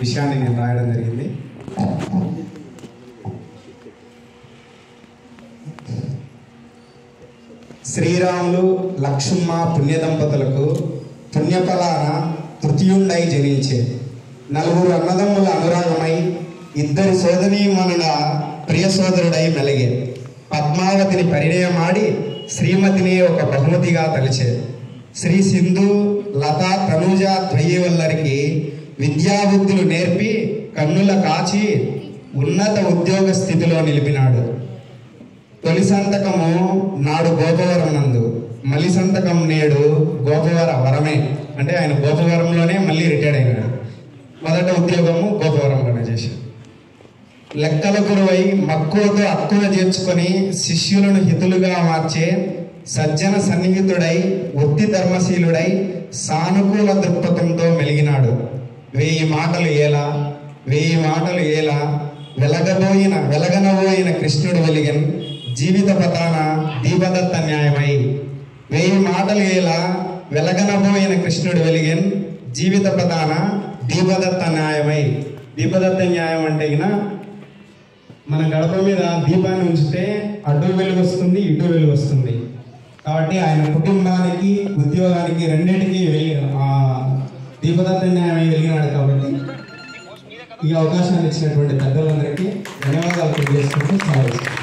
విషయాన్ని నేను రాయడం జరిగింది. శ్రీరాములు లక్ష్మమ్మ పుణ్య దంపతులకు పుణ్యఫలాన తృతీయుండై జనించే. నలుగురు అన్నదమ్ముల అనురాగమై ఇద్దరి సోదరీమణుల ప్రియ సోదరుడై మెలిగే. పద్మావతిని పరిణయమాడి శ్రీమతిని ఒక బహుమతిగా తలిచే. శ్రీ సింధు లత తనూజ ద్వయవల్లరికి విద్యాబుద్ధులు నేర్పి కన్నుల కాచి ఉన్నత ఉద్యోగ స్థితిలో నిలిపినాడు. తొలి సంతకము నాడు గోపవరం నందు, మలి సంతకం నేడు గోపవర వరమే. అంటే ఆయన గోపవరంలోనే మళ్ళీ రిటైర్డ్ అయినాడు. మొదట ఉద్యోగము గోపవరంలోనే చేశాడు. లెక్కల గురువై మక్కువతో అక్కువ చేర్చుకొని శిష్యులను హితులుగా మార్చే సజ్జన సన్నిహితుడై వృత్తి ధర్మశీలుడై సానుకూల దృక్పథంతో మెలిగినాడు. 1000 మాటలు ఏలా 1000 మాటలు ఏలా వెలగనబోయిన కృష్ణుడు వెలిగన్ జీవిత పతాన దీపదత్త న్యాయమై. 1000 మాటలు ఏలా వెలగనబోయిన కృష్ణుడు వెలిగన్ జీవిత పతాన దీపదత్త న్యాయమై. దీపదత్త న్యాయం అంటే మన గడప మీద దీపాన్ని ఉంచితే అటు వెలుగు వస్తుంది, ఇటు వెలుగు వస్తుంది. కాబట్టి ఆయన కుటుంబానికి ఉద్యోగానికి రెండింటికి దీపదత్త న్యాయమై వెలిగినాడు. కాబట్టి ఈ అవకాశాన్ని ఇచ్చినటువంటి పెద్దలందరికీ ధన్యవాదాలు తెలియజేసుకుంటూ సాగిస్తాను.